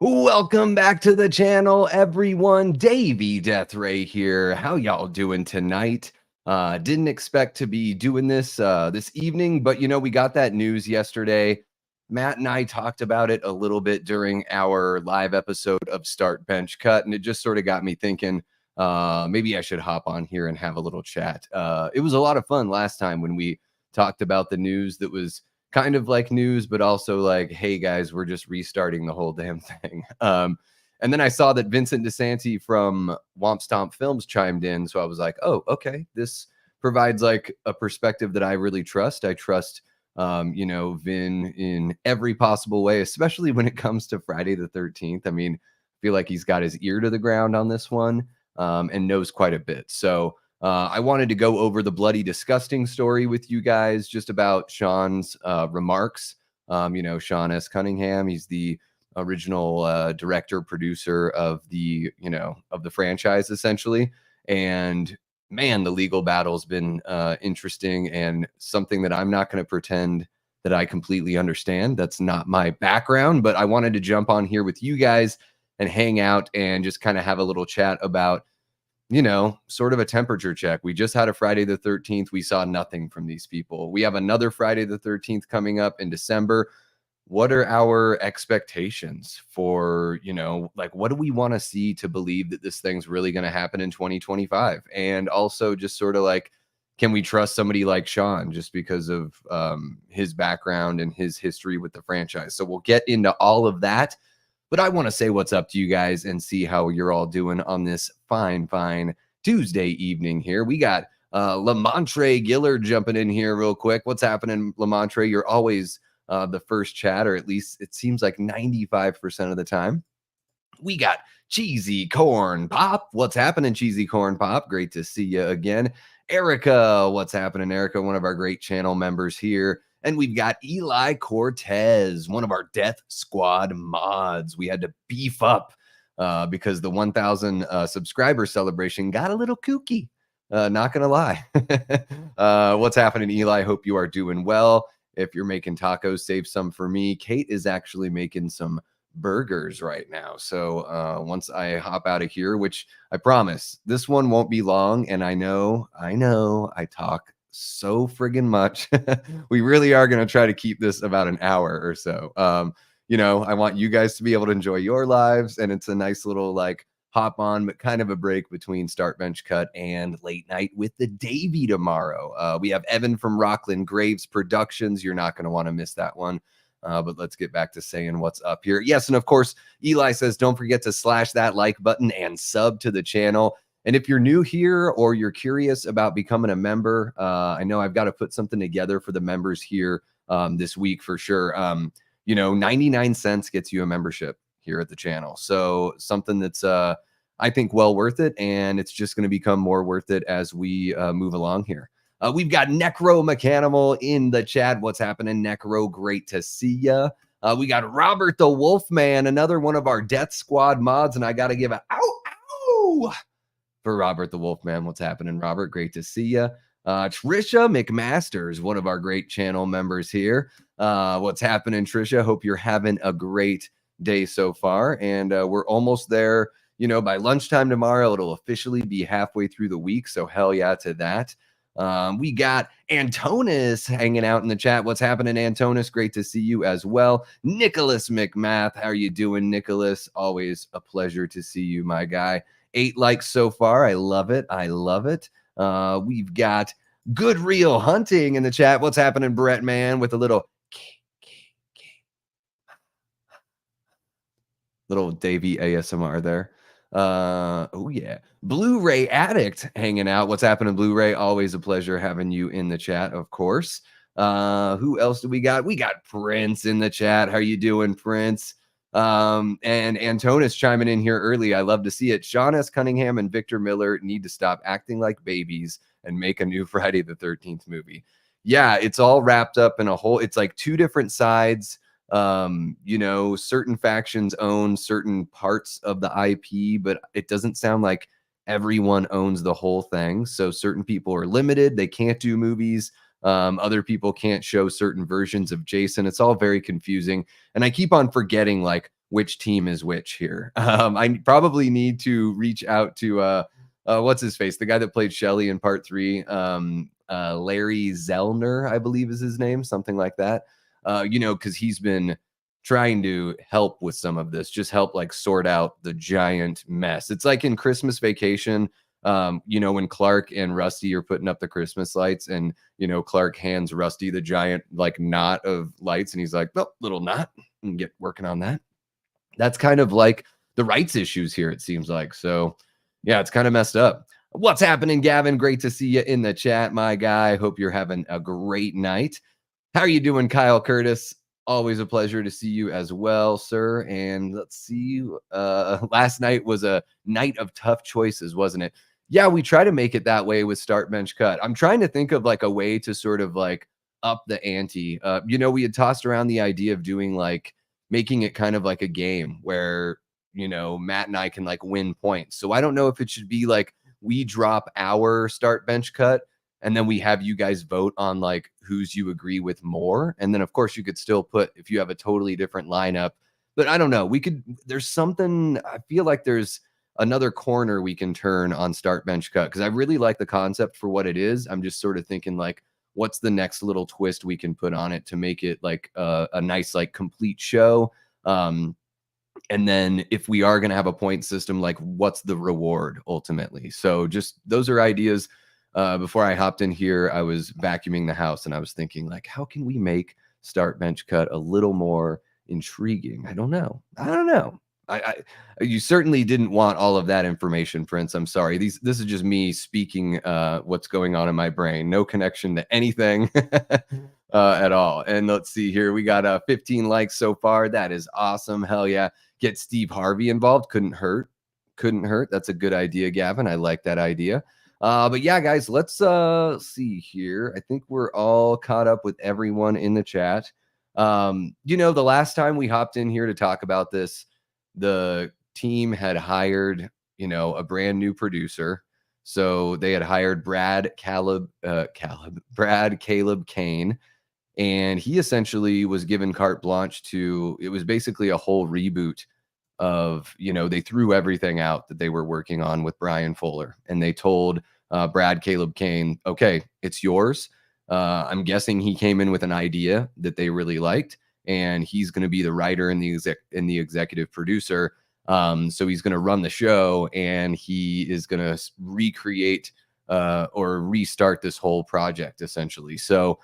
Welcome back to the channel, everyone. Davey Death Ray here. How y'all doing tonight? Didn't expect to be doing this this evening, but we got that news yesterday. Matt and I talked about it a little bit during our live episode of Start Bench Cut, and it just sort of got me thinking maybe I should hop on here and have a little chat. It was a lot of fun last time when we talked about the news that was kind of like news, but also like, hey guys, we're just restarting the whole damn thing. And then I saw that Vincent DeSanti from Womp Stomp Films chimed in. So I was like, oh, okay. This provides like a perspective that I really trust. I trust, Vin in every possible way, especially when it comes to Friday the 13th. I mean, I feel like he's got his ear to the ground on this one and knows quite a bit. So I wanted to go over the bloody disgusting story with you guys, just about Sean's remarks. Sean S. Cunningham, he's the original director, producer of the franchise, essentially. And man, the legal battle's been interesting and something that I'm not going to pretend that I completely understand. That's not my background, but I wanted to jump on here with you guys and hang out and just kind of have a little chat about sort of a temperature check. We just had a Friday the 13th. We saw nothing from these people. We have another Friday the 13th coming up in December. What are our expectations for, what do we want to see to believe that this thing's really going to happen in 2025? And also just sort of like, can we trust somebody like Sean just because of his background and his history with the franchise? So we'll get into all of that. But I want to say what's up to you guys and see how you're all doing on this fine Tuesday evening here. We got Lamontre Gillard jumping in here real quick. What's happening, Lamontre? You're always the first chat, or at least it seems like 95% of the time. We got Cheesy Corn Pop. What's happening, Cheesy Corn Pop? Great to see you again. Erica, what's happening, Erica? One of our great channel members here. And we've got Eli Cortez, one of our Death Squad mods. We had to beef up because the 1,000 subscriber celebration got a little kooky. Not going to lie. What's happening, Eli? Hope you are doing well. If you're making tacos, save some for me. Kate is actually making some burgers right now. So once I hop out of here, which I promise this one won't be long. And I know I talk so friggin' much. We really are going to try to keep this about an hour or so. I want you guys to be able to enjoy your lives, and it's a nice little like hop on, but kind of a break between Start Bench Cut and Late Night with the Davey tomorrow. We have Evan from Rockland Graves Productions. You're not going to want to miss that one. But let's get back to saying what's up here. Yes, and of course, Eli says, don't forget to slash that like button and sub to the channel. And if you're new here or you're curious about becoming a member, I know I've got to put something together for the members here this week for sure. 99 cents gets you a membership here at the channel. So something that's, I think, well worth it. And it's just going to become more worth it as we move along here. We've got Necro Mechanimal in the chat. What's happening, Necro? Great to see ya. We got Robert the Wolfman, another one of our Death Squad mods. And I got to give a ow for Robert the Wolfman. What's happening, Robert? Great to see you. Trisha McMasters, one of our great channel members here. What's happening, Trisha? Hope you're having a great day so far. And we're almost there. By lunchtime tomorrow, it'll officially be halfway through the week. So hell yeah to that. We got Antonis hanging out in the chat. What's happening, Antonis? Great to see you as well. Nicholas McMath, how are you doing, Nicholas? Always a pleasure to see you, my guy. 8 likes so far. I love it. We've got Good Real Hunting in the chat. What's happening, Brett, man? With a little Davey ASMR there. Oh yeah, Blu-ray Addict hanging out. What's happening, Blu-ray? Always a pleasure having you in the chat, of course. Who else do we got? We got Prince in the chat. How you doing, Prince? And Antonis chiming in here early. I love to see it. Sean S. Cunningham and Victor Miller need to stop acting like babies and make a new Friday the 13th movie. Yeah, it's all wrapped up in a whole, it's like two different sides. Certain factions own certain parts of the IP, but it doesn't sound like everyone owns the whole thing. So certain people are limited. They can't do movies. Other people can't show certain versions of Jason. It's all very confusing. And I keep on forgetting, like, which team is which here. I probably need to reach out to what's his face, the guy that played Shelly in part 3, Larry Zellner, I believe is his name, something like that. Because he's been trying to help with some of this, just help like sort out the giant mess. It's like in Christmas Vacation, when Clark and Rusty are putting up the Christmas lights, and Clark hands Rusty the giant like knot of lights, and he's like, "Well, little knot, and get working on that." That's kind of like the rights issues here, it seems like. So, yeah, it's kind of messed up. What's happening, Gavin? Great to see you in the chat, my guy. Hope you're having a great night. How are you doing, Kyle Curtis? Always a pleasure to see you as well, sir. And let's see. Last night was a night of tough choices, wasn't it? Yeah, we try to make it that way with Start Bench Cut. I'm trying to think of like a way to sort of like up the ante. We had tossed around the idea of doing like making it kind of like a game where, Matt and I can like win points. So I don't know if it should be like we drop our Start Bench Cut and then we have you guys vote on like whose you agree with more. And then of course you could still put, if you have a totally different lineup, but I don't know, there's something, I feel like there's another corner we can turn on Start Bench Cut, because I really like the concept for what it is. I'm just sort of thinking like, what's the next little twist we can put on it to make it like a nice, like complete show. And then if we are going to have a point system, like what's the reward ultimately? So just those are ideas. Before I hopped in here, I was vacuuming the house and I was thinking like, how can we make Start Bench Cut a little more intriguing? I don't know. You certainly didn't want all of that information, Prince. I'm sorry. This is just me speaking what's going on in my brain. No connection to anything at all. And let's see here. We got 15 likes so far. That is awesome. Hell yeah. Get Steve Harvey involved. Couldn't hurt. That's a good idea, Gavin. I like that idea. But yeah, guys, let's see here. I think we're all caught up with everyone in the chat. The last time we hopped in here to talk about this, the team had hired, a brand new producer. So they had hired Brad Caleb Kane, and he essentially was given carte blanche to, it was basically a whole reboot of, they threw everything out that they were working on with Brian Fuller, and they told Brad Caleb Kane, okay, it's yours. I'm guessing he came in with an idea that they really liked, and he's going to be the writer and the executive producer. So he's going to run the show, and he is going to recreate or restart this whole project essentially. So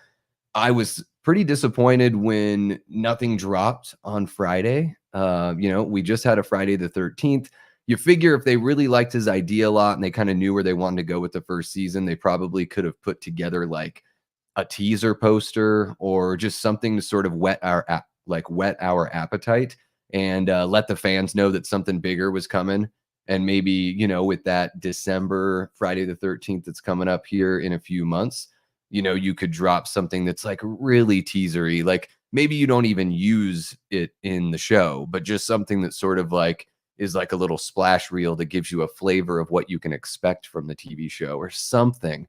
I was pretty disappointed when nothing dropped on Friday. We just had a Friday the 13th. You figure if they really liked his idea a lot and they kind of knew where they wanted to go with the first season, they probably could have put together like a teaser poster or just something to sort of whet our appetite and let the fans know that something bigger was coming. And maybe, with that December Friday the 13th that's coming up here in a few months, you could drop something that's like really teasery. Like maybe you don't even use it in the show, but just something that sort of like is like a little splash reel that gives you a flavor of what you can expect from the TV show or something.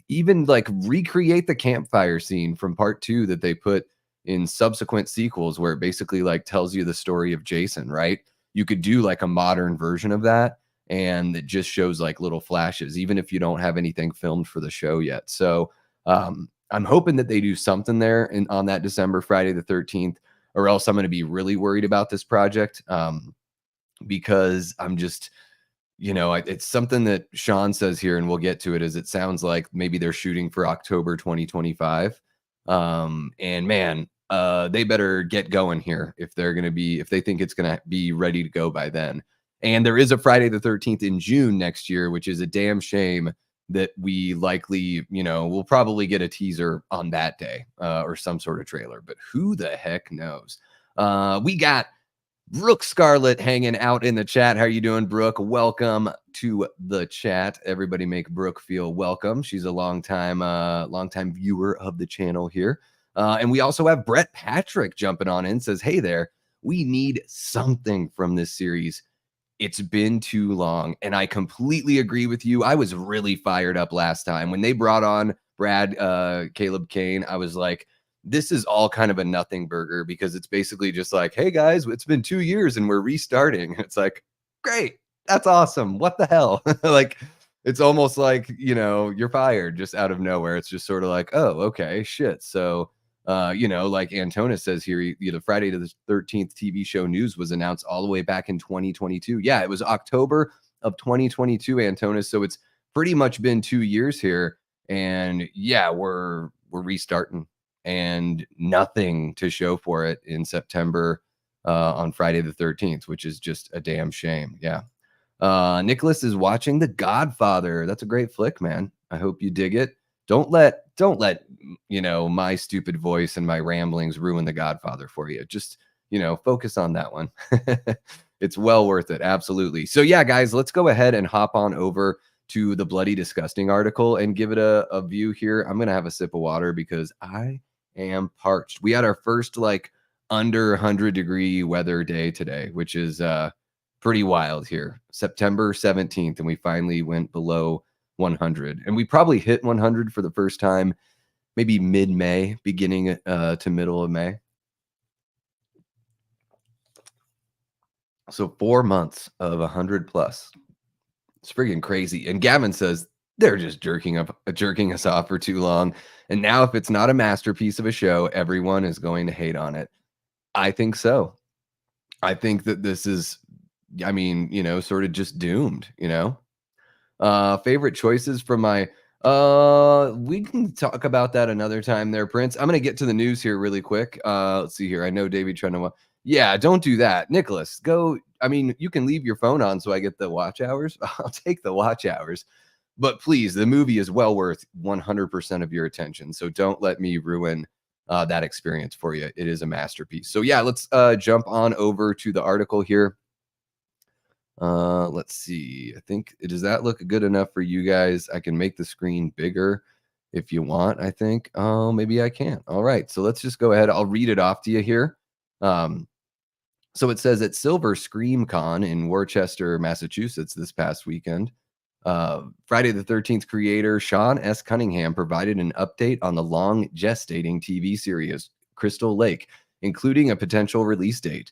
Even like recreate the campfire scene from part 2 that they put in subsequent sequels, where it basically like tells you the story of Jason, right? You could do like a modern version of that, and it just shows like little flashes, even if you don't have anything filmed for the show yet. So I'm hoping that they do something there on that December Friday the 13th, or else I'm going to be really worried about this project. Because I'm just, it's something that Sean says here, and we'll get to it, is it sounds like maybe they're shooting for October 2025. And man, they better get going here if they think it's going to be ready to go by then. And there is a Friday the 13th in June next year, which is a damn shame that we likely, we'll probably get a teaser on that day or some sort of trailer, but who the heck knows? We got Brooke Scarlett hanging out in the chat. How are you doing, Brooke? Welcome to the chat. Everybody make Brooke feel welcome. She's a longtime viewer of the channel here. And we also have Brett Patrick jumping on in, says, hey there, we need something from this series. It's been too long. And I completely agree with you. I was really fired up last time when they brought on Brad Caleb Kane. I was like, This is all kind of a nothing burger because it's basically just like, hey guys, it's been 2 years and we're restarting. It's like, great, that's awesome. What the hell? Like, it's almost like, you're fired just out of nowhere. It's just sort of like, oh, okay, shit. So, like Antonis says here, the Friday the 13th TV show news was announced all the way back in 2022. Yeah, it was October of 2022, Antonis. So it's pretty much been 2 years here. And yeah, we're restarting and nothing to show for it in September on Friday the 13th, which is just a damn shame. Yeah. Nicholas is watching The Godfather. That's a great flick, man. I hope you dig it. Don't let my stupid voice and my ramblings ruin The Godfather for you. Just focus on that one. It's well worth it, absolutely. So yeah, guys, let's go ahead and hop on over to the Bloody Disgusting article and give it a view here. I'm gonna have a sip of water because I am parched. We had our first like under 100-degree weather day today, which is pretty wild here. September 17th, and we finally went below 100. And we probably hit 100 for the first time, maybe mid-May, beginning to middle of May. So 4 months of 100 plus. It's freaking crazy. And Gavin says they're just jerking us off for too long. And now if it's not a masterpiece of a show, everyone is going to hate on it. I think so. I think that this is, sort of just doomed, favorite choices from my we can talk about that another time there, Prince. I'm gonna get to the news here really quick. Let's see here. I know David trying to yeah, don't do that. Nicholas, go. I mean, you can leave your phone on so I get the watch hours. I'll take the watch hours. But please, the movie is well worth 100% of your attention. So don't let me ruin that experience for you. It is a masterpiece. So yeah, let's jump on over to the article here. Let's see. I think does that look good enough for you guys? I can make the screen bigger if you want, I think. Oh, maybe I can't. All right. So let's just go ahead. I'll read it off to you here. So it says at Silver Scream Con in Worcester, Massachusetts this past weekend, Friday the 13th creator Sean S. Cunningham provided an update on the long gestating TV series Crystal Lake, including a potential release date.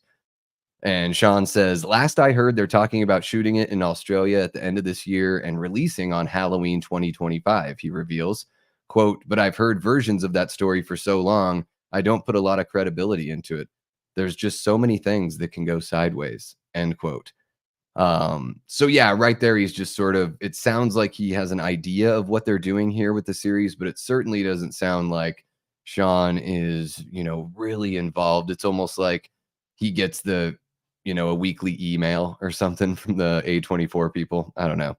And Sean says, last I heard, they're talking about shooting it in Australia at the end of this year and releasing on Halloween 2025, he reveals. Quote, but I've heard versions of that story for so long, I don't put a lot of credibility into it. There's just so many things that can go sideways, end quote. So yeah, right there, he's just sort of, it sounds like he has an idea of what they're doing here with the series, but it certainly doesn't sound like Sean is, really involved. It's almost like he gets a weekly email or something from the A24 people. I don't know.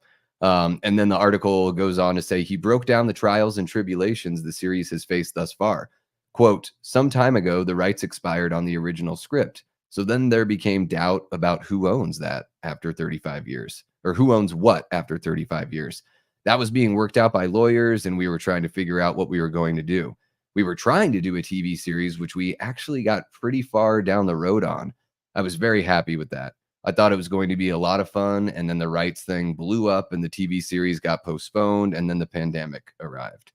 And then the article goes on to say he broke down the trials and tribulations the series has faced thus far. Quote, some time ago, the rights expired on the original script. So then there became doubt about who owns that after 35 years, or who owns what after 35 years. That was being worked out by lawyers, and we were trying to figure out what we were going to do. We were trying to do a TV series, which we actually got pretty far down the road on. I was very happy with that. I thought it was going to be a lot of fun, and then the rights thing blew up, and the TV series got postponed, and then the pandemic arrived.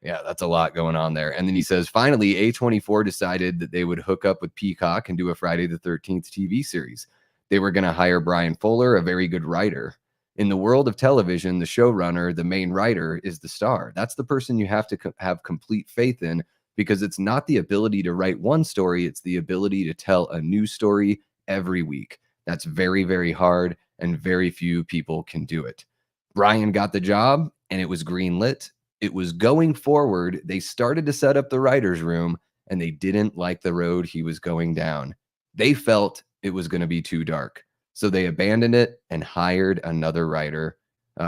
Yeah, that's a lot going on there. And then he says, finally, A24 decided that they would hook up with Peacock and do a Friday the 13th TV series. They were going to hire Brian Fuller, a very good writer. In the world of television, the showrunner, the main writer, is the star. That's the person you have to have complete faith in, because it's not the ability to write one story, it's the ability to tell a new story every week. That's very, very hard, and very few people can do it. Brian got the job, and it was greenlit. It was going forward. They started to set up the writer's room, and they didn't like the road he was going down. They felt it was going to be too dark. So they abandoned it and hired another writer,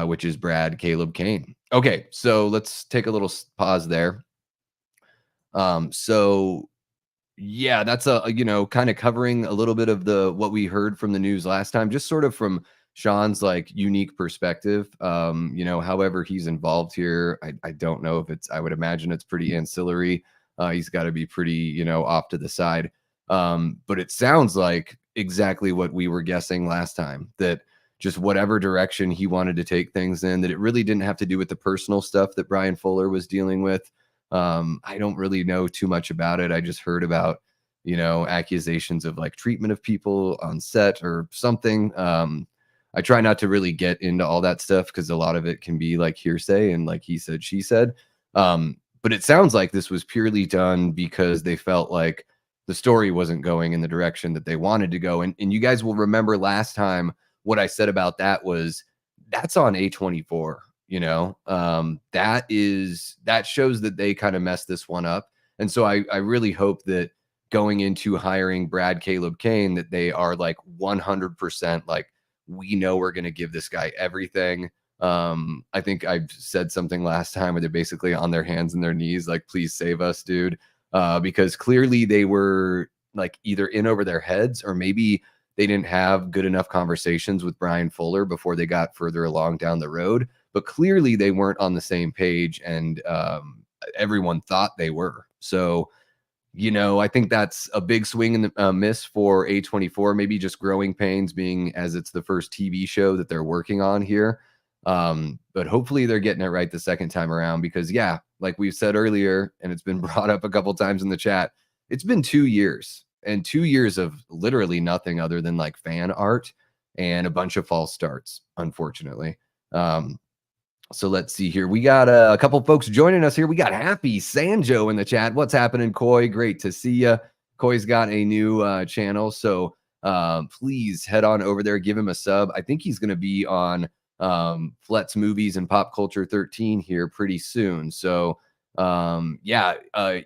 which is Brad Caleb Kane. Okay, so let's take a little pause there. So yeah, that's kind of covering a little bit of what we heard from the news last time, just sort of from Sean's like unique perspective. However he's involved here, I don't know if I would imagine it's pretty ancillary. He's got to be pretty, off to the side. But it sounds like exactly what we were guessing last time, that just whatever direction he wanted to take things in, that it really didn't have to do with the personal stuff that Brian Fuller was dealing with. I don't really know too much about it. I just heard about, accusations of like treatment of people on set or something. I try not to really get into all that stuff because a lot of it can be like hearsay and like he said, she said. But it sounds like this was purely done because they felt like the story wasn't going in the direction that they wanted to go. And you guys will remember last time what I said about that was that's on A24, that shows that they kind of messed this one up. And so I really hope that going into hiring Brad Caleb Kane, that they are like 100% like, we know we're going to give this guy everything. I think I've said something last time where they're basically on their hands and their knees, like, please save us, dude. Because clearly they were like either in over their heads or maybe they didn't have good enough conversations with Brian Fuller before they got further along down the road. But clearly they weren't on the same page, and everyone thought they were. So, I think that's a big swing in the miss for A24, maybe just growing pains being as it's the first TV show that they're working on here. But hopefully they're getting it right the second time around because, yeah, like we've said earlier, and it's been brought up a couple times in the chat, it's been 2 years and 2 years of literally nothing other than like fan art and a bunch of false starts, unfortunately. So let's see here. We got a couple folks joining us here. We got Happy Sanjo in the chat. What's happening, Coy? Great to see you. Coy's got a new channel, so please head on over there. Give him a sub. I think he's going to be on Flet's Movies and Pop Culture 13 here pretty soon. So yeah,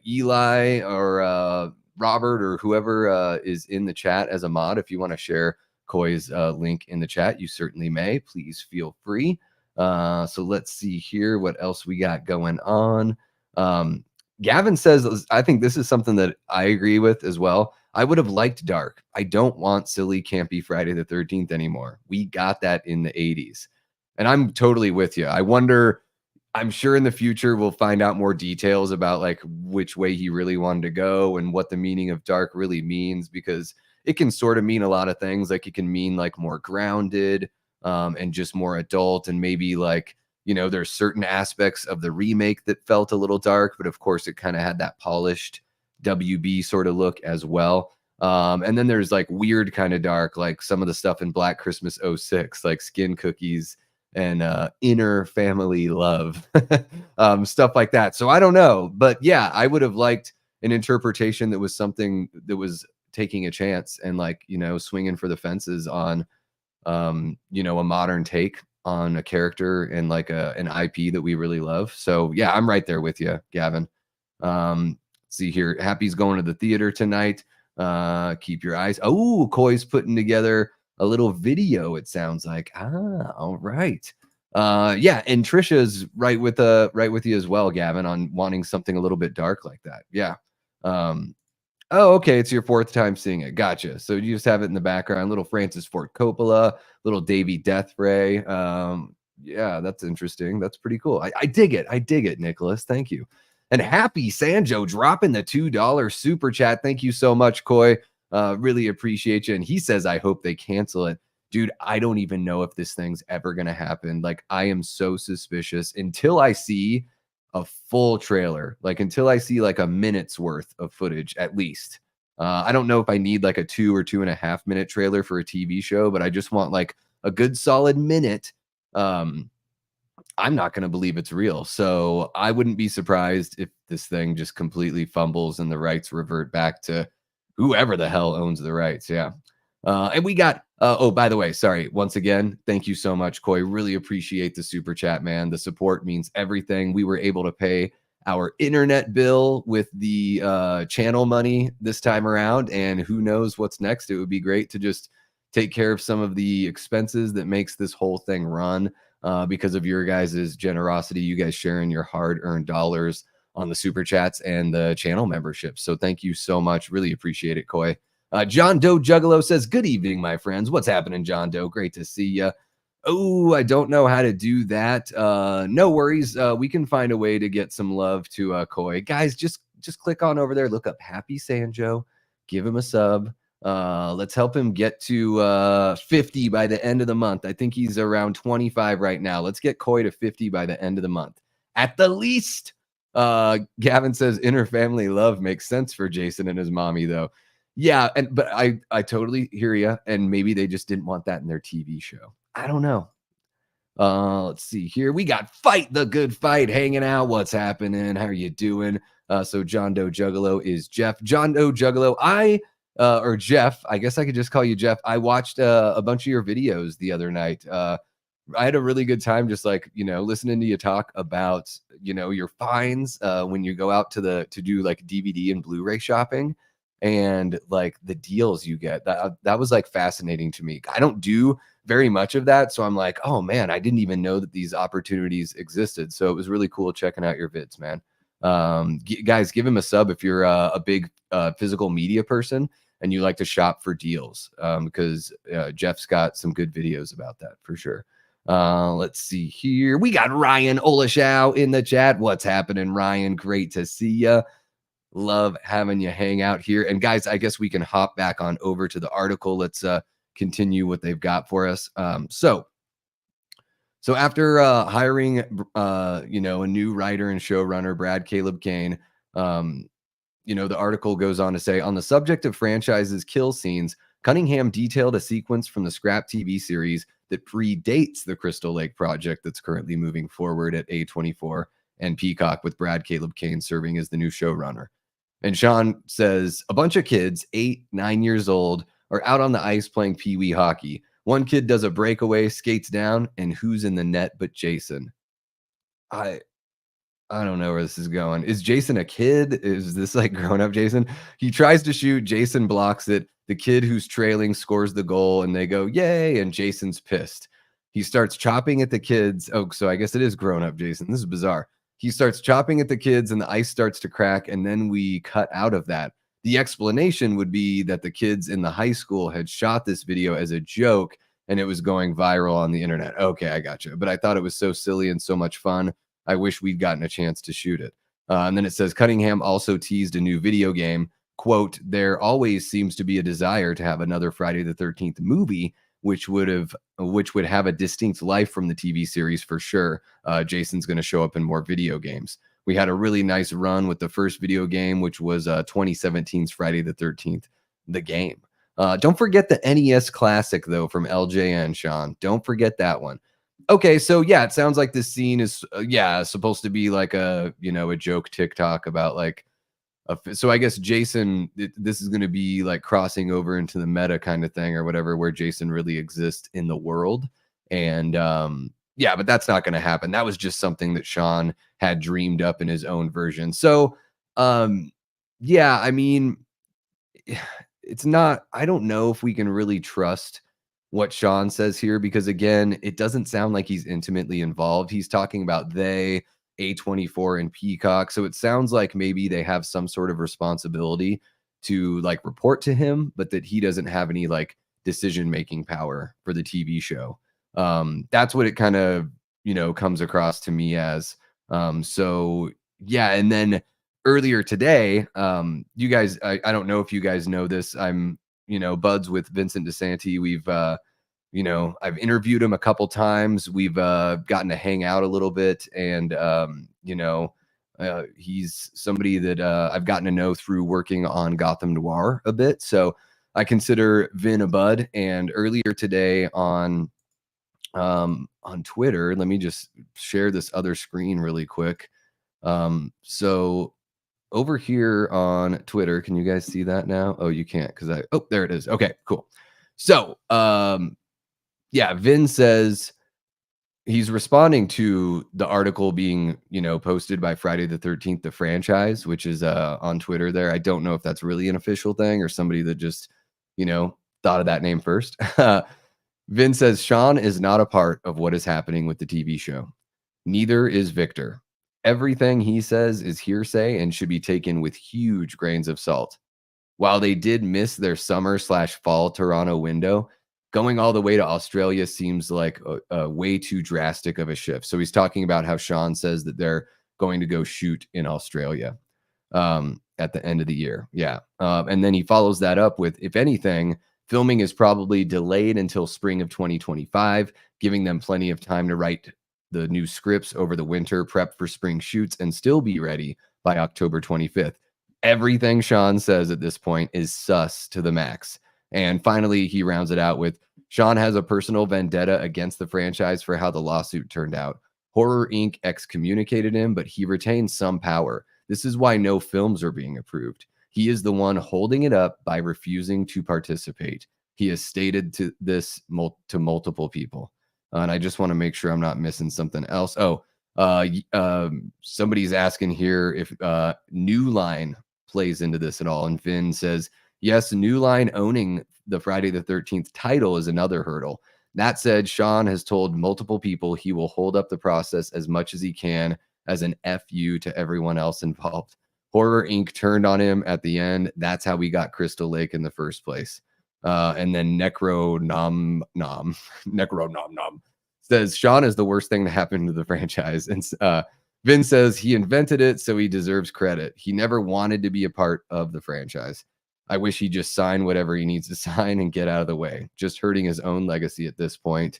Eli or Robert or whoever is in the chat as a mod, if you want to share Coy's link in the chat, you certainly may. Please feel free. So let's see here what else we got going on. Gavin says, I think this is something that I agree with as well. I would have liked Dark. I don't want silly, campy Friday the 13th anymore. We got that in the 80s. And I'm totally with you. I wonder, I'm sure in the future we'll find out more details about like which way he really wanted to go and what the meaning of Dark really means, because it can sort of mean a lot of things. Like it can mean like more grounded, and just more adult, and maybe like, there's certain aspects of the remake that felt a little dark, but of course it kind of had that polished WB sort of look as well. And then there's like weird kind of dark, like some of the stuff in Black Christmas '06, like Skin Cookies and Inner Family Love, stuff like that. So I don't know, but yeah, I would have liked an interpretation that was something that was taking a chance and like, swinging for the fences on a modern take on a character and like an IP that we really love. So yeah, I'm right there with you, Gavin. See here, Happy's going to the theater tonight. Keep your eyes. Oh, Coy's putting together a little video, it sounds like. All right. Yeah, and Trisha's right with you as well, Gavin, on wanting something a little bit dark like that. Yeah. Oh, okay. It's your fourth time seeing it. Gotcha. So you just have it in the background. Little Francis Ford Coppola, little Davy Death Ray. Yeah, that's interesting. That's pretty cool. I dig it. I dig it, Nicholas. Thank you. And Happy Sanjo dropping the $2 super chat. Thank you so much, Coy. Really appreciate you. And he says, I hope they cancel it. Dude, I don't even know if this thing's ever going to happen. Like, I am so suspicious until I see a full trailer, like until I see like a minute's worth of footage at least. I don't know if I need like a 2 or 2.5 minute trailer for a TV show, but I just want like a good solid minute. I'm not going to believe it's real. So I wouldn't be surprised if this thing just completely fumbles and the rights revert back to whoever the hell owns the rights. Yeah. And we got, oh, by the way, sorry. Once again, thank you so much, Coy. Really appreciate the super chat, man. The support means everything. We were able to pay our internet bill with the channel money this time around, and who knows what's next. It would be great to just take care of some of the expenses that makes this whole thing run because of your guys' generosity, you guys sharing your hard-earned dollars on the super chats and the channel membership. So thank you so much. Really appreciate it, Coy. John Doe Juggalo says, good evening, my friends. What's happening, John Doe? Great to see you. Oh, I don't know how to do that. No worries. We can find a way to get some love to Coy. Guys, just click on over there. Look up Happy Sanjo. Give him a sub. Let's help him get to 50 by the end of the month. I think he's around 25 right now. Let's get Coy to 50 by the end of the month. At the least, Gavin says inner family love makes sense for Jason and his mommy, though. Yeah, but I totally hear you, and maybe they just didn't want that in their TV show. I don't know. Let's see here. We got Fight the Good Fight hanging out. What's happening? How are you doing? So John Doe Juggalo is Jeff. John Doe Juggalo, or Jeff, I guess I could just call you Jeff. I watched a bunch of your videos the other night. I had a really good time just like, listening to you talk about, your finds when you go out to do like DVD and Blu-ray shopping and like the deals you get. That was like fascinating to me. I don't do very much of that. So I'm like, oh man, I didn't even know that these opportunities existed. So it was really cool checking out your vids, man. Guys, give him a sub if you're a big physical media person and you like to shop for deals, because Jeff's got some good videos about that for sure. Let's see here. We got Ryan Olashow in the chat. What's happening, Ryan? Great to see you. Love having you hang out here. And guys, I guess we can hop back on over to the article. Let's continue what they've got for us. So after hiring, a new writer and showrunner, Brad Caleb Kane, the article goes on to say, on the subject of franchises kill scenes, Cunningham detailed a sequence from the Scrap TV series that predates the Crystal Lake project that's currently moving forward at A24 and Peacock, with Brad Caleb Kane serving as the new showrunner. And Sean says, a bunch of kids, 8, 9 years old, are out on the ice playing pee-wee hockey. One kid does a breakaway, skates down, and who's in the net but Jason? I don't know where this is going. Is Jason a kid? Is this like grown-up Jason? He tries to shoot. Jason blocks it. The kid who's trailing scores the goal, and they go, yay, and Jason's pissed. He starts chopping at the kids. Oh, so I guess it is grown-up Jason. This is bizarre. He starts chopping at the kids, and the ice starts to crack, and then we cut out of that. The explanation would be that the kids in the high school had shot this video as a joke, and it was going viral on the internet. Okay, I gotcha. But I thought it was so silly and so much fun. I wish we'd gotten a chance to shoot it. And then it says Cunningham also teased a new video game. Quote, there always seems to be a desire to have another Friday the 13th movie, which would have a distinct life from the TV series for sure. Jason's going to show up in more video games. We had a really nice run with the first video game, which was 2017's Friday the 13th, the game. Don't forget the NES Classic, though, from LJN, Sean. Don't forget that one. Okay, so yeah, it sounds like this scene is supposed to be like a joke TikTok about like so I guess Jason, this is going to be like crossing over into the meta kind of thing or whatever, where Jason really exists in the world. And but that's not going to happen. That was just something that Sean had dreamed up in his own version. So I mean, it's not, I don't know if we can really trust what Sean says here, because again, it doesn't sound like he's intimately involved. He's talking about A24 and Peacock. So it sounds like maybe they have some sort of responsibility to like report to him, but that he doesn't have any like decision-making power for the TV show. That's what it kind of, comes across to me as. So yeah. And then earlier today, you guys, I don't know if you guys know this. I'm, buds with Vincent DeSanti. We've, I've interviewed him a couple times. We've gotten to hang out a little bit, and he's somebody that I've gotten to know through working on Gotham Noir a bit. So I consider Vin a bud. And earlier today on Twitter, let me just share this other screen really quick. So over here on Twitter, can you guys see that now? Oh, you can't because there it is. Okay, cool. So, Vin says he's responding to the article being, posted by Friday the 13th, the franchise, which is on Twitter there. I don't know if that's really an official thing or somebody that just, thought of that name first. Vin says Sean is not a part of what is happening with the TV show. Neither is Victor. Everything he says is hearsay and should be taken with huge grains of salt. While they did miss their summer/fall Toronto window, going all the way to Australia seems like a way too drastic of a shift. So he's talking about how Sean says that they're going to go shoot in Australia at the end of the year. Yeah. And then he follows that up with, if anything, filming is probably delayed until spring of 2025, giving them plenty of time to write the new scripts over the winter, prep for spring shoots, and still be ready by October 25th. Everything Sean says at this point is sus to the max. And finally, he rounds it out with Sean has a personal vendetta against the franchise for how the lawsuit turned out. Horror Inc. excommunicated him, but he retains some power. This is why no films are being approved. He is the one holding it up by refusing to participate. He has stated to multiple people. And I just want to make sure I'm not missing something else. Oh, somebody's asking here if New Line plays into this at all. And Vin says, yes, New Line owning the Friday the 13th title is another hurdle. That said, Sean has told multiple people he will hold up the process as much as he can as an FU to everyone else involved. Horror Inc. turned on him at the end. That's how we got Crystal Lake in the first place. And then Necro Nom says Sean is the worst thing to happen to the franchise. And Vin says he invented it, so he deserves credit. He never wanted to be a part of the franchise. I wish he just signed whatever he needs to sign and get out of the way. Just hurting his own legacy at this point.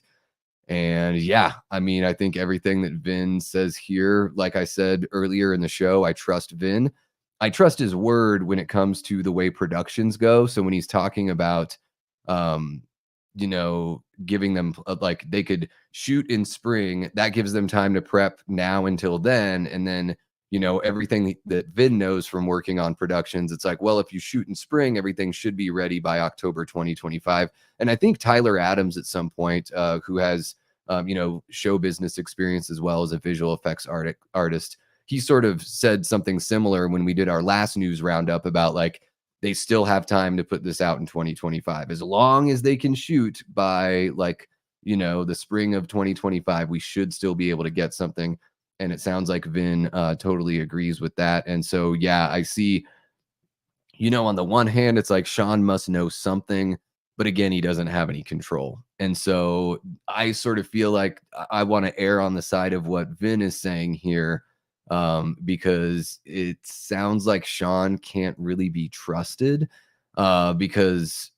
And yeah, I mean, I think everything that Vin says here, like I said earlier in the show, I trust Vin. I trust his word when it comes to the way productions go. So when he's talking about, giving them like they could shoot in spring, that gives them time to prep now until then. And then, everything that Vin knows from working on productions, it's like, well, if you shoot in spring, everything should be ready by October 2025. And I think Tyler Adams at some point, who has, show business experience as well as a visual effects artist, he sort of said something similar when we did our last news roundup about like, they still have time to put this out in 2025. As long as they can shoot by like, the spring of 2025, we should still be able to get something. And it sounds like Vin totally agrees with that. And so, yeah, I see, on the one hand, it's like Sean must know something, but again, he doesn't have any control. And so I sort of feel like I want to err on the side of what Vin is saying here, because it sounds like Sean can't really be trusted, because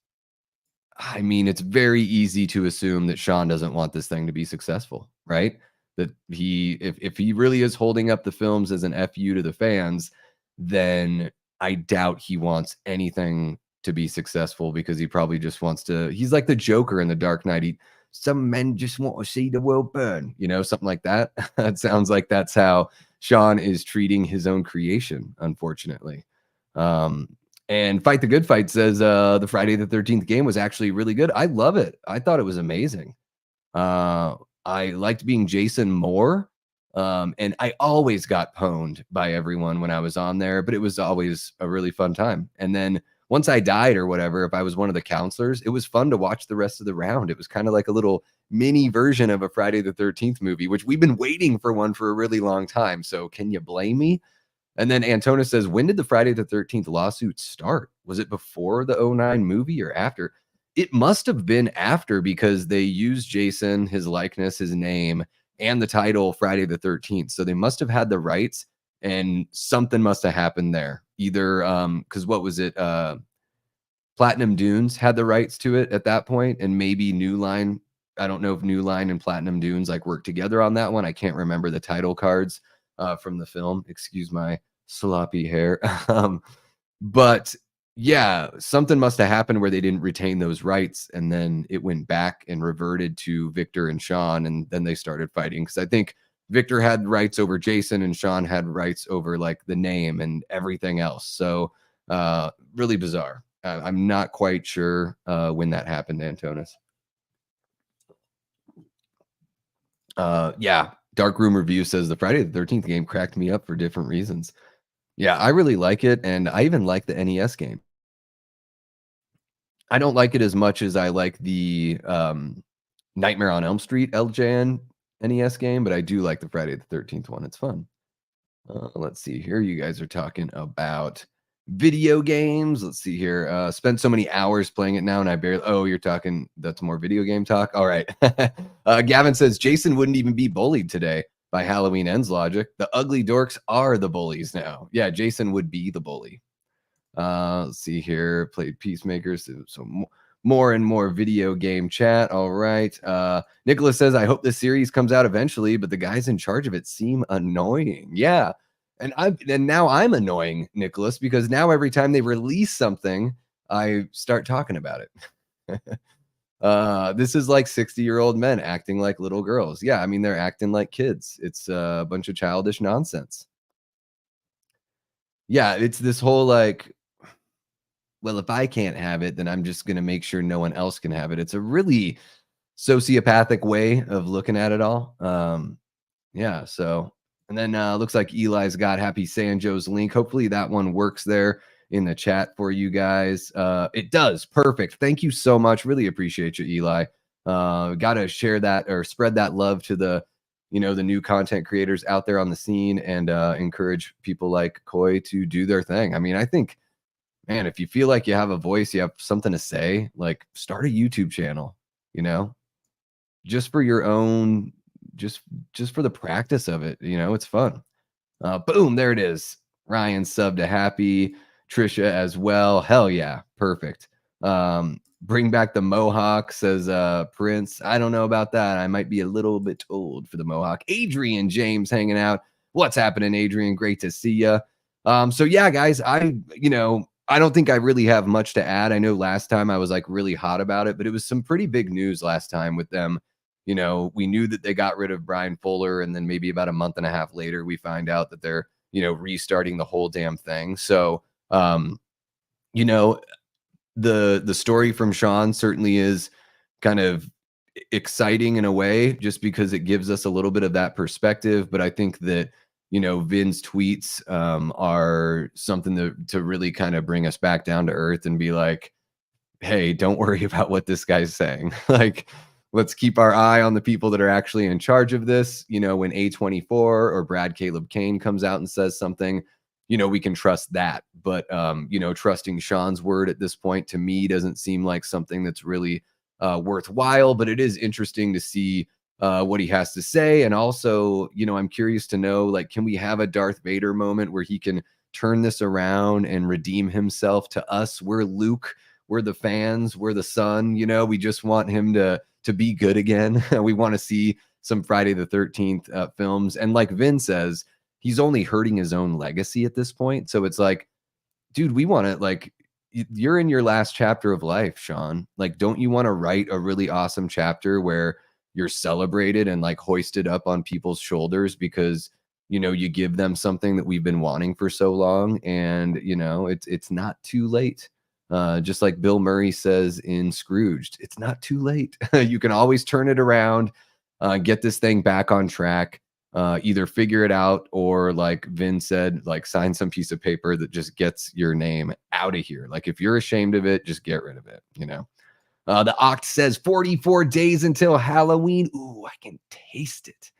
I mean, it's very easy to assume that Sean doesn't want this thing to be successful, right? That if he really is holding up the films as an FU to the fans, then I doubt he wants anything to be successful, because he probably just wants to, he's like the Joker in The Dark Knight. Some men just want to see the world burn, something like that. It sounds like that's how Sean is treating his own creation, unfortunately. And Fight the Good Fight says the Friday the 13th game was actually really good. I love it. I thought it was amazing. I liked being Jason more. And I always got pwned by everyone when I was on there, but it was always a really fun time. And then once I died or whatever, if I was one of the counselors, it was fun to watch the rest of the round. It was kind of like a little mini version of a Friday the 13th movie, which we've been waiting for one for a really long time. So can you blame me? And then Antona says, when did the Friday the 13th lawsuit start? Was it before the 09 movie or after? It must have been after, because they used Jason, his likeness, his name, and the title Friday the 13th. So they must have had the rights, and something must have happened there. Either because what was it? Platinum Dunes had the rights to it at that point, and maybe New Line. I don't know if New Line and Platinum Dunes like worked together on that one. I can't remember the title cards from the film. Excuse my sloppy hair. But yeah, something must have happened where they didn't retain those rights, and then it went back and reverted to Victor and Sean, and then they started fighting, because I think Victor had rights over Jason and Sean had rights over like the name and everything else. So really bizarre. I'm not quite sure when that happened, Antonis. Yeah, Dark Room Review says the Friday the 13th game cracked me up for different reasons. Yeah, I really like it, and I even like the NES game. I don't like it as much as I like the Nightmare on Elm Street LJN NES game, but I do like the Friday the 13th one. It's fun. Let's see here. You guys are talking about video games. Let's see here. Spent so many hours playing it now, and I barely. Oh, you're talking. That's more video game talk. All right. Gavin says Jason wouldn't even be bullied today by Halloween Ends logic. The ugly dorks are the bullies now. Yeah, Jason would be the bully. Let's see here. Played Peacemakers. So more and more video game chat. All right. Nicholas says, I hope this series comes out eventually, but the guys in charge of it seem annoying. Yeah. And now I'm annoying, Nicholas, because now every time they release something, I start talking about it. This is like 60-year-old men acting like little girls. Yeah, I mean, they're acting like kids. It's a bunch of childish nonsense. Yeah, it's this whole like, well, if I can't have it, then I'm just going to make sure no one else can have it. It's a really sociopathic way of looking at it all. Yeah, so and then looks like Eli's got Happy Sanjo's link. Hopefully that one works there in the chat for you guys. It does. Perfect. Thank you so much. Really appreciate you, Eli. Got to share that or spread that love to the, the new content creators out there on the scene and encourage people like Koi to do their thing. I mean, I think, man, if you feel like you have a voice, you have something to say, like start a YouTube channel, just for your own, just for the practice of it. It's fun. Boom, there it is. Ryan sub to Happy, Trisha as well. Hell yeah, perfect. Bring back the Mohawk, says Prince. I don't know about that. I might be a little bit old for the Mohawk. Adrian James hanging out. What's happening, Adrian? Great to see you. So yeah, guys, I don't think I really have much to add. I know last time I was like really hot about it, but it was some pretty big news last time with them. We knew that they got rid of Brian Fuller, and then maybe about a month and a half later, we find out that they're, restarting the whole damn thing. So, you know, the story from Sean certainly is kind of exciting in a way, just because it gives us a little bit of that perspective. But I think that, Vin's tweets are something to really kind of bring us back down to earth and be like, hey, don't worry about what this guy's saying. Like, let's keep our eye on the people that are actually in charge of this. When A24 or Brad Caleb Kane comes out and says something, we can trust that. But, trusting Sean's word at this point, to me, doesn't seem like something that's really worthwhile. But it is interesting to see what he has to say. And also, I'm curious to know, like, can we have a Darth Vader moment where he can turn this around and redeem himself to us? We're Luke. We're the fans. We're the son. We just want him to be good again. We want to see some Friday the 13th films. And like Vin says, he's only hurting his own legacy at this point. So it's like, dude, we want to, like, you're in your last chapter of life, Sean. Like, don't you want to write a really awesome chapter where you're celebrated and like hoisted up on people's shoulders because, you give them something that we've been wanting for so long. And, it's not too late. Just like Bill Murray says in Scrooged, it's not too late. You can always turn it around, get this thing back on track, either figure it out or, like Vin said, like sign some piece of paper that just gets your name out of here. Like, if you're ashamed of it, just get rid of it, The Oct says 44 days until Halloween. Ooh, I can taste it.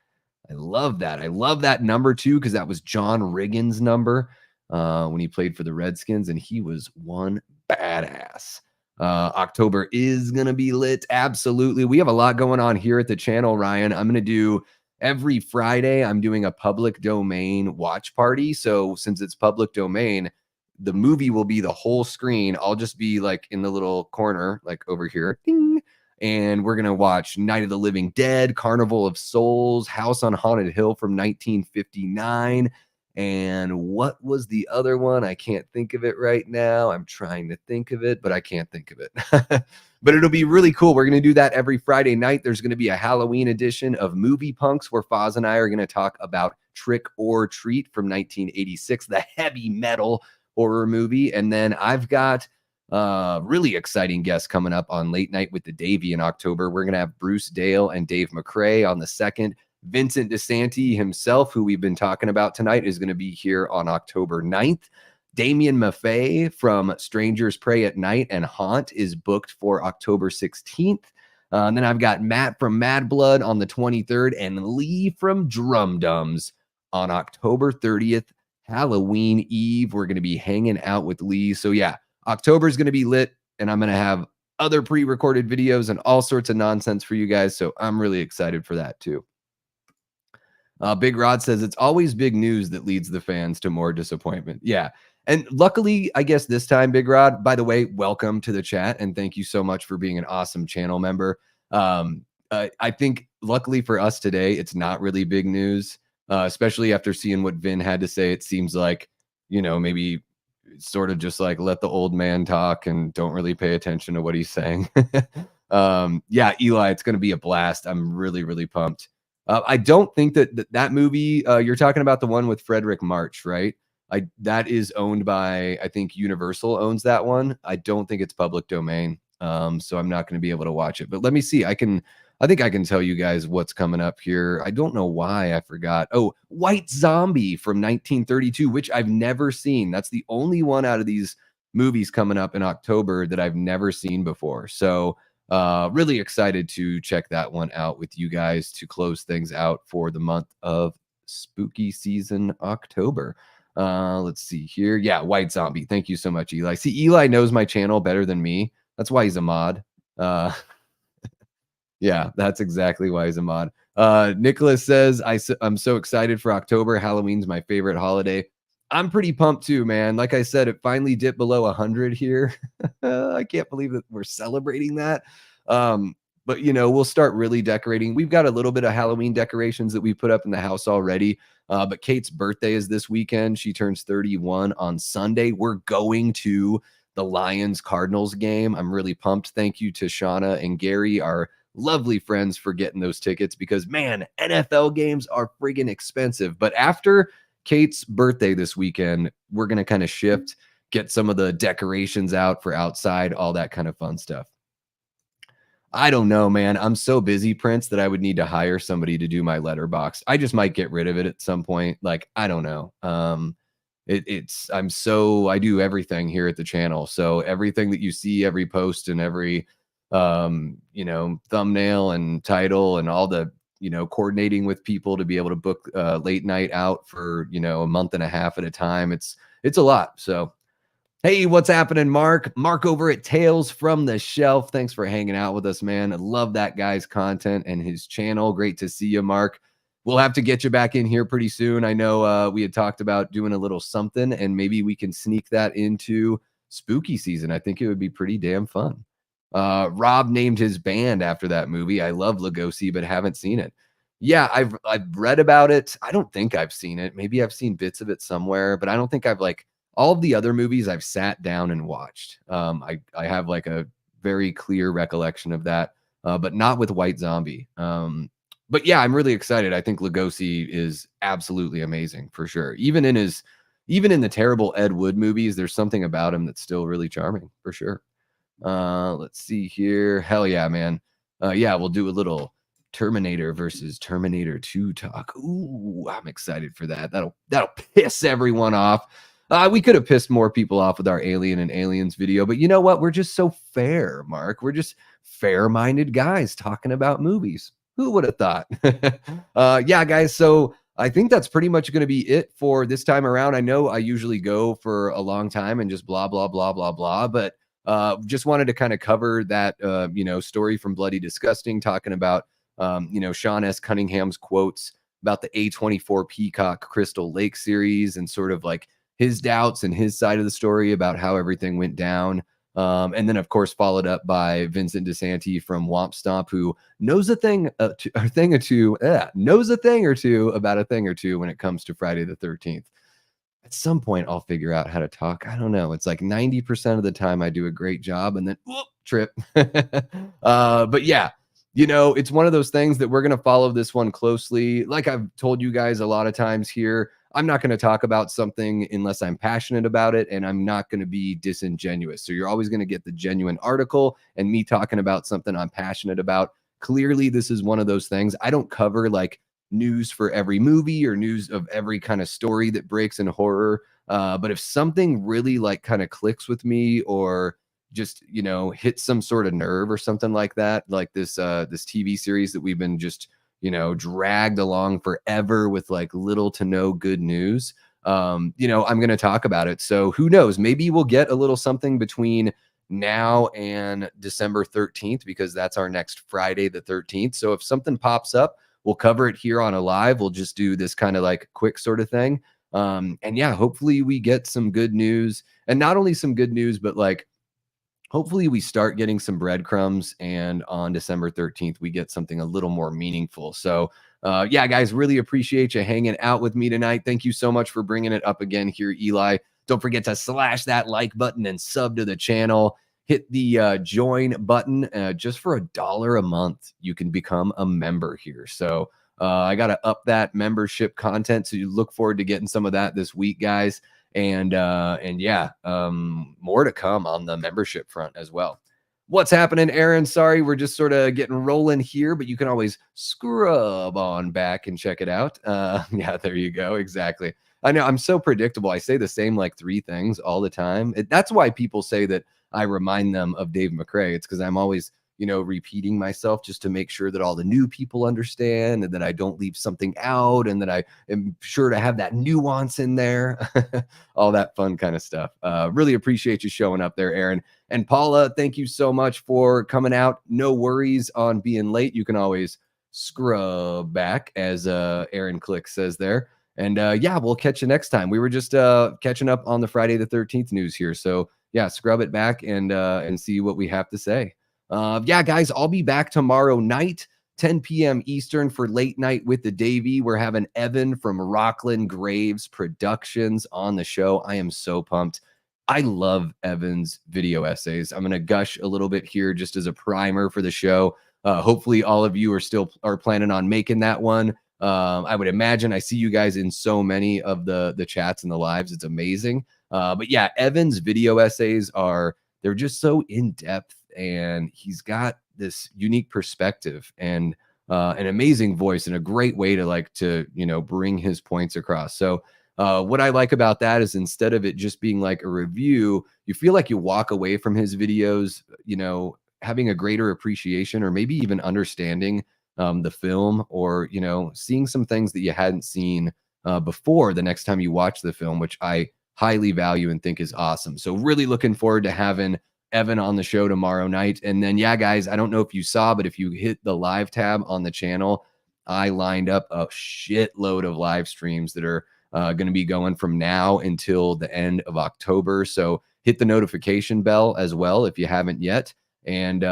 I love that. I love that number too, because that was John Riggins' number when he played for the Redskins, and he was one badass. October is going to be lit. Absolutely. We have a lot going on here at the channel, Ryan. I'm going to do every Friday, I'm doing a public domain watch party. So since it's public domain, the movie will be the whole screen. I'll just be like in the little corner, like over here. Ding. And we're going to watch Night of the Living Dead, Carnival of Souls, House on Haunted Hill from 1959. And what was the other one? I can't think of it right now. I'm trying to think of it, but I can't think of it. But it'll be really cool. We're going to do that every Friday night. There's going to be a Halloween edition of Movie Punks where Foz and I are going to talk about Trick or Treat from 1986, the heavy metal horror movie. And then I've got really exciting guests coming up on Late Night with the Davey in October. We're going to have Bruce Dale and Dave McCrae on the 2nd. Vincent DeSanti himself, who we've been talking about tonight, is going to be here on October 9th. Damien Maffei from Strangers Pray at Night and Haunt is booked for October 16th. And then I've got Matt from Mad Blood on the 23rd and Lee from Drum Dums on October 30th, Halloween Eve. We're going to be hanging out with Lee. So yeah, October is going to be lit, and I'm going to have other pre-recorded videos and all sorts of nonsense for you guys. So I'm really excited for that too. Big Rod says it's always big news that leads the fans to more disappointment. Yeah. And luckily, I guess this time, Big Rod, by the way, welcome to the chat and thank you so much for being an awesome channel member. I think luckily for us today, it's not really big news, especially after seeing what Vin had to say. It seems like, maybe sort of just like let the old man talk and don't really pay attention to what he's saying. Yeah, Eli, it's going to be a blast. I'm really, really pumped. I don't think that movie you're talking about, the one with Frederick March, right? That is owned by, I think Universal owns that one. I don't think it's public domain. So I'm not going to be able to watch it. But let me see. I think I can tell you guys what's coming up here. I don't know why I forgot. Oh, White Zombie from 1932, which I've never seen. That's the only one out of these movies coming up in October that I've never seen before. So really excited to check that one out with you guys to close things out for the month of spooky season October. Let's see here. Yeah, White Zombie. Thank you so much, Eli. See, Eli knows my channel better than me. That's why he's a mod. Yeah, that's exactly why he's a mod. Nicholas says, I'm so excited for October. Halloween's my favorite holiday. I'm pretty pumped too, man. Like I said, it finally dipped below 100 here. I can't believe that we're celebrating that. But we'll start really decorating. We've got a little bit of Halloween decorations that we put up in the house already. But Kate's birthday is this weekend. She turns 31 on Sunday. We're going to the Lions Cardinals game. I'm really pumped. Thank you to Shauna and Gary, our lovely friends, for getting those tickets, because man, NFL games are friggin' expensive. But after Kate's birthday this weekend, we're going to kind of shift, get some of the decorations out for outside, all that kind of fun stuff. I don't know, man. I'm so busy, Prince, that I would need to hire somebody to do my letterbox. I just might get rid of it at some point. Like, I don't know. I do everything here at the channel. So everything that you see, every post and every thumbnail and title and all the, coordinating with people to be able to book late night out for, a month and a half at a time. It's a lot. So, hey, what's happening, Mark? Mark over at Tales from the Shelf. Thanks for hanging out with us, man. I love that guy's content and his channel. Great to see you, Mark. We'll have to get you back in here pretty soon. I know we had talked about doing a little something, and maybe we can sneak that into spooky season. I think it would be pretty damn fun. Rob named his band after that movie. I love Lugosi, but haven't seen it. Yeah, I've read about it. I don't think I've seen it. Maybe I've seen bits of it somewhere, but I don't think I've all of the other movies I've sat down and watched. I have like a very clear recollection of that, but not with White Zombie. But yeah, I'm really excited. I think Lugosi is absolutely amazing for sure. Even in the terrible Ed Wood movies, there's something about him that's still really charming for sure. Let's see here. Hell yeah, man. Yeah, we'll do a little Terminator versus Terminator 2 talk. Ooh, I'm excited for that. That'll piss everyone off. We could have pissed more people off with our Alien and Aliens video, but you know what? We're just so fair, Mark. We're just fair-minded guys talking about movies. Who would have thought? Yeah, guys. So I think that's pretty much going to be it for this time around. I know I usually go for a long time and just blah, blah, blah, blah, blah, but just wanted to kind of cover that, story from Bloody Disgusting, talking about, Sean S. Cunningham's quotes about the A24 Peacock Crystal Lake series and sort of like his doubts and his side of the story about how everything went down. And then, of course, followed up by Vincent DeSanti from Womp Stomp, who knows a thing or two about a thing or two when it comes to Friday the 13th. At some point, I'll figure out how to talk. I don't know. It's like 90% of the time I do a great job and then trip. But yeah, it's one of those things that we're going to follow this one closely. Like I've told you guys a lot of times here, I'm not going to talk about something unless I'm passionate about it, and I'm not going to be disingenuous. So you're always going to get the genuine article and me talking about something I'm passionate about. Clearly, this is one of those things. I don't cover like news for every movie or news of every kind of story that breaks in horror. But if something really like kind of clicks with me or just, hits some sort of nerve or something like that, like this TV series that we've been just dragged along forever with like little to no good news. I'm going to talk about it. So who knows, maybe we'll get a little something between now and December 13th, because that's our next Friday, the 13th. So if something pops up, we'll cover it here on a live. We'll just do this kind of like quick sort of thing. And yeah, hopefully we get some good news, and not only some good news, but like hopefully we start getting some breadcrumbs, and on December 13th we get something a little more meaningful. So yeah, guys, really appreciate you hanging out with me tonight. Thank you so much for bringing it up again here, Eli. Don't forget to slash that like button and sub to the channel. Hit the join button. Just for $1 a month you can become a member here. So I got to up that membership content, so you look forward to getting some of that this week, guys. And yeah, more to come on the membership front as well. What's happening, Aaron? Sorry, we're just sort of getting rolling here, but you can always scrub on back and check it out. Yeah, there you go. Exactly. I know I'm so predictable. I say the same like 3 things all the time. That's why people say that I remind them of Dave McRae. It's because I'm always, repeating myself just to make sure that all the new people understand, and that I don't leave something out, and that I am sure to have that nuance in there, all that fun kind of stuff. Really appreciate you showing up there, Aaron. And Paula, thank you so much for coming out. No worries on being late. You can always scrub back, as Aaron Click says there. And yeah, we'll catch you next time. We were just catching up on the Friday the 13th news here. So yeah, scrub it back and see what we have to say. Yeah, guys, I'll be back tomorrow night, 10 p.m. Eastern, for Late Night with the Davey. We're having Evan from Rockland Graves Productions on the show. I am so pumped. I love Evan's video essays. I'm going to gush a little bit here just as a primer for the show. Hopefully all of you are planning on making that one. I would imagine I see you guys in so many of the chats and the lives. It's amazing. But yeah, Evan's video essays they're just so in-depth, and he's got this unique perspective and an amazing voice, and a great way to bring his points across. So what I like about that is, instead of it just being like a review, you feel like you walk away from his videos, having a greater appreciation, or maybe even understanding the film, or seeing some things that you hadn't seen before the next time you watch the film, which I highly value and think is awesome. So really looking forward to having Evan on the show tomorrow night. And then, yeah, guys, I don't know if you saw, but if you hit the live tab on the channel, I lined up a shitload of live streams that are going to be going from now until the end of October. So hit the notification bell as well if you haven't yet. And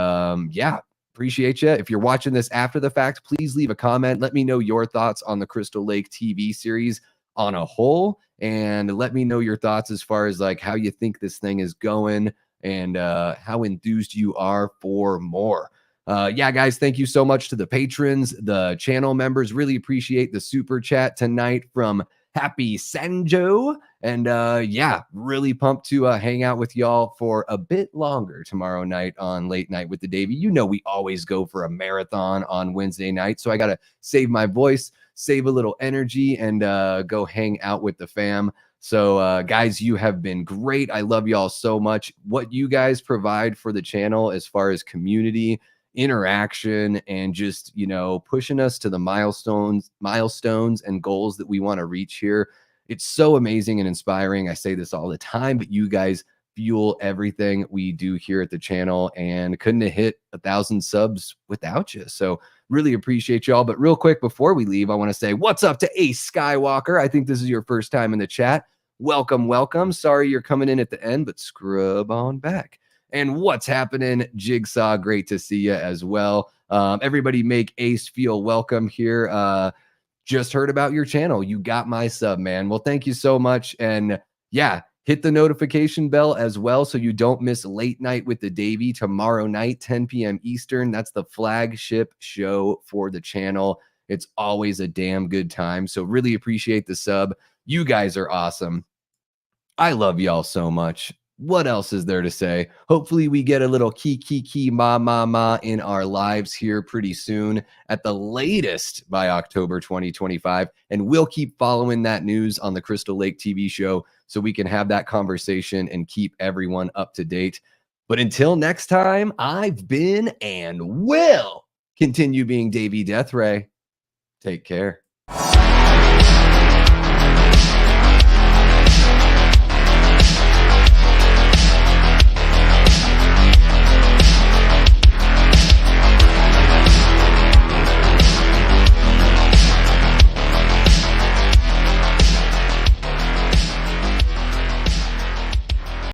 yeah, appreciate you. If you're watching this after the fact, please leave a comment. Let me know your thoughts on the Crystal Lake TV series on a whole, and let me know your thoughts as far as like how you think this thing is going, and how enthused you are for more. Yeah, guys, thank you so much to the patrons, the channel members. Really appreciate the super chat tonight from Happy Sanjo. And yeah, really pumped to hang out with y'all for a bit longer tomorrow night on Late Night with the Davey. We always go for a marathon on Wednesday night, so I got to save my voice, save a little energy, and go hang out with the fam. So guys, you have been great. I love y'all so much. What you guys provide for the channel as far as community interaction, and just pushing us to the milestones and goals that we want to reach here, it's so amazing and inspiring. I say this all the time, but you guys fuel everything we do here at the channel, and couldn't have hit 1,000 subs without you. So really appreciate y'all. But real quick before we leave, I want to say what's up to Ace Skywalker. I think this is your first time in the chat. Welcome. Sorry you're coming in at the end, but scrub on back. And what's happening, Jigsaw? Great to see you as well. Everybody make Ace feel welcome here. Just heard about your channel. You got my sub, man. Well, thank you so much. And yeah, hit the notification bell as well, so you don't miss Late Night with the Davey tomorrow night, 10 p.m. Eastern. That's the flagship show for the channel. It's always a damn good time. So really appreciate the sub. You guys are awesome. I love y'all so much. What else is there to say? Hopefully we get a little key ma in our lives here pretty soon, at the latest by October 2025. And we'll keep following that news on the Crystal Lake TV show, so we can have that conversation and keep everyone up to date. But until next time, I've been and will continue being Davey Deathray. Take care.